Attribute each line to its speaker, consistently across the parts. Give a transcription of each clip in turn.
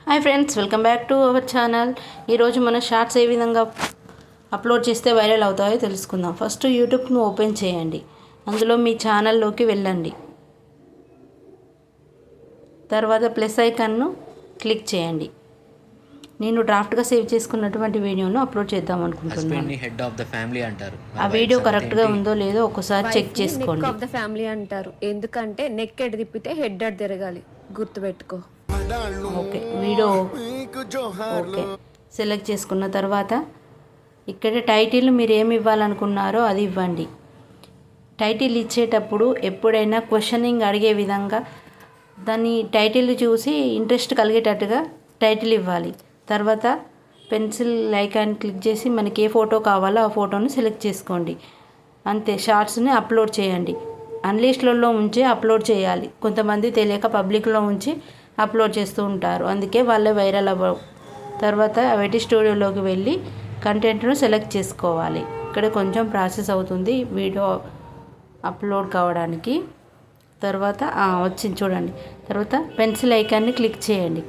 Speaker 1: Hi friends, welcome back to our channel. ఈరోజు మన shorts ఏ విధంగా అప్లోడ్ చేస్తే వైరల్ అవుతాయో తెలుసుకుందాం. ఫస్ట్ యూట్యూబ్ను ఓపెన్ చేయండి. అందులో మీ ఛానల్లోకి వెళ్ళండి. తర్వాత ప్లస్ ఐకాన్ను క్లిక్ చేయండి. నేను డ్రాఫ్ట్గా సేవ్ చేసుకున్నటువంటి వీడియోను అప్లోడ్ చేద్దాం అనుకుంటున్నాను. ఆ వీడియో కరెక్ట్గా ఉందో లేదో ఒకసారి చెక్ చేసుకోండి.
Speaker 2: నెక్ ఆఫ్ ద ఫ్యామిలీ అంటారు, ఎందుకంటే నెక్ ఎడ్ తిప్పితే హెడ్ అడ్ తిరగాలి, గుర్తుపెట్టుకో.
Speaker 1: ఓకే, వీడియో ఓకే సెలెక్ట్ చేసుకున్న తర్వాత ఇక్కడ టైటిల్ మీరు ఏమి ఇవ్వాలనుకున్నారో అది ఇవ్వండి. టైటిల్ ఇచ్చేటప్పుడు ఎప్పుడైనా క్వశ్చనింగ్ అడిగే విధంగా దాని టైటిల్ చూసి ఇంట్రెస్ట్ కలిగేటట్టుగా టైటిల్ ఇవ్వాలి. తర్వాత పెన్సిల్ ఐకాన్ క్లిక్ చేసి మనకి ఏ ఫోటో కావాలో ఆ ఫోటోని సెలెక్ట్ చేసుకోండి. అంతే, షార్ట్స్ని అప్లోడ్ చేయండి. అన్లిస్ట్లలో ఉంచి అప్లోడ్ చేయాలి. కొంతమంది తెలియక పబ్లిక్లో ఉంచి అప్లోడ్ చేస్తూ ఉంటారు, అందుకే వాళ్ళే వైరల్ అవ్వవు. తర్వాత వెటి స్టూడియోలోకి వెళ్ళి కంటెంట్ను సెలెక్ట్ చేసుకోవాలి. ఇక్కడ కొంచెం ప్రాసెస్ అవుతుంది వీడియో అప్లోడ్ కావడానికి. తర్వాత వచ్చింది చూడండి. తర్వాత పెన్సిల్ ఐకాన్ని క్లిక్ చేయండి.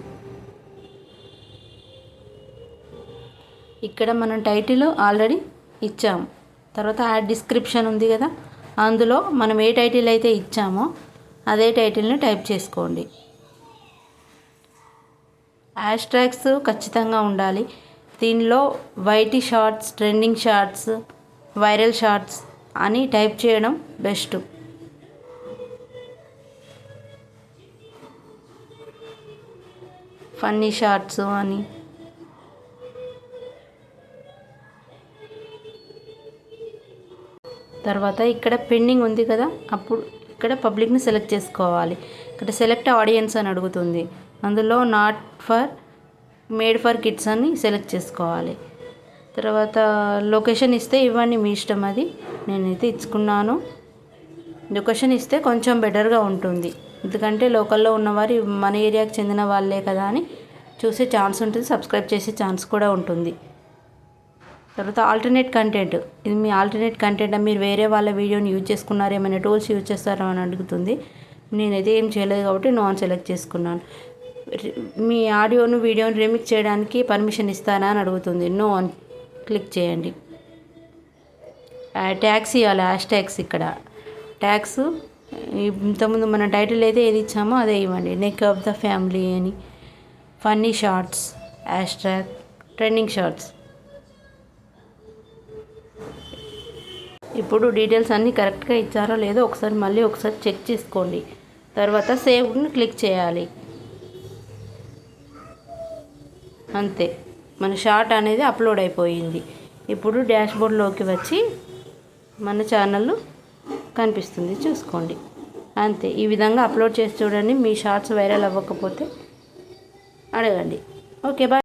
Speaker 1: ఇక్కడ మనం టైటిల్ ఆల్రెడీ ఇచ్చాము. తర్వాత యాడ్ డిస్క్రిప్షన్ ఉంది కదా, అందులో మనం ఏ టైటిల్ అయితే ఇచ్చామో అదే టైటిల్ని టైప్ చేసుకోండి. హ్యాష్ ట్యాగ్స్ ఖచ్చితంగా ఉండాలి. దీనిలో YT shorts, trending shorts, viral shorts అని టైప్ చేయడం బెస్ట్. ఫన్నీ షార్ట్స్ అని. తర్వాత ఇక్కడ పెండింగ్ ఉంది కదా, అప్పుడు ఇక్కడ పబ్లిక్ని సెలెక్ట్ చేసుకోవాలి. ఇక్కడ సెలెక్ట్ ఆడియన్స్ అని అడుగుతుంది, అందులో not for made for kids అని సెలెక్ట్ చేసుకోవాలి. తర్వాత లొకేషన్ ఇస్తే ఇవ్వండి, మీ ఇష్టం, అది నేనైతే ఇచ్చుకున్నాను. లొకేషన్ ఇస్తే కొంచెం బెటర్గా ఉంటుంది, ఎందుకంటే లోకల్లో ఉన్నవారు మన ఏరియాకి చెందిన వాళ్ళే కదా అని చూసే ఛాన్స్ ఉంటుంది, సబ్స్క్రైబ్ చేసే ఛాన్స్ కూడా ఉంటుంది. తర్వాత ఆల్టర్నేట్ కంటెంట్, ఇది మీ ఆల్టర్నేట్ కంటెంట్. మీరు వేరే వాళ్ళ వీడియోని యూజ్ చేసుకున్నారు, ఏమైనా టూల్స్ యూజ్ చేస్తారో అని అడుగుతుంది. నేనైతే ఏం చేయలేదు కాబట్టి నో అని సెలెక్ట్ చేసుకున్నాను. మీ ఆడియోను వీడియోని రీమిక్స్ చేయడానికి పర్మిషన్ ఇస్తారా అని అడుగుతుంది. నో అని క్లిక్ చేయండి. ట్యాగ్స్ ఇవ్వాలి, హ్యాష్ ట్యాగ్స్. ఇక్కడ ట్యాగ్స్ ఇంతకుముందు మన టైటిల్ అయితే ఏది ఇచ్చామో అదే ఇవ్వండి. నెక్ ఆఫ్ ద ఫ్యామిలీ అని, funny shorts, hash tag, trending shorts. ఇప్పుడు డీటెయిల్స్ అన్నీ కరెక్ట్గా ఇచ్చారో లేదో మళ్ళీ ఒకసారి చెక్ చేసుకోండి. తర్వాత సేవ్ని క్లిక్ చేయాలి. అంతే, మన షార్ట్ అనేది అప్లోడ్ అయిపోయింది. ఇప్పుడు డాష్బోర్డ్లోకి వచ్చి మన ఛానల్ కనిపిస్తుంది, చూసుకోండి. అంతే, ఈ విధంగా అప్లోడ్ చేసి చూడండి. మీ షార్ట్స్ వైరల్ అవ్వకపోతే అడగండి. Okay, bye.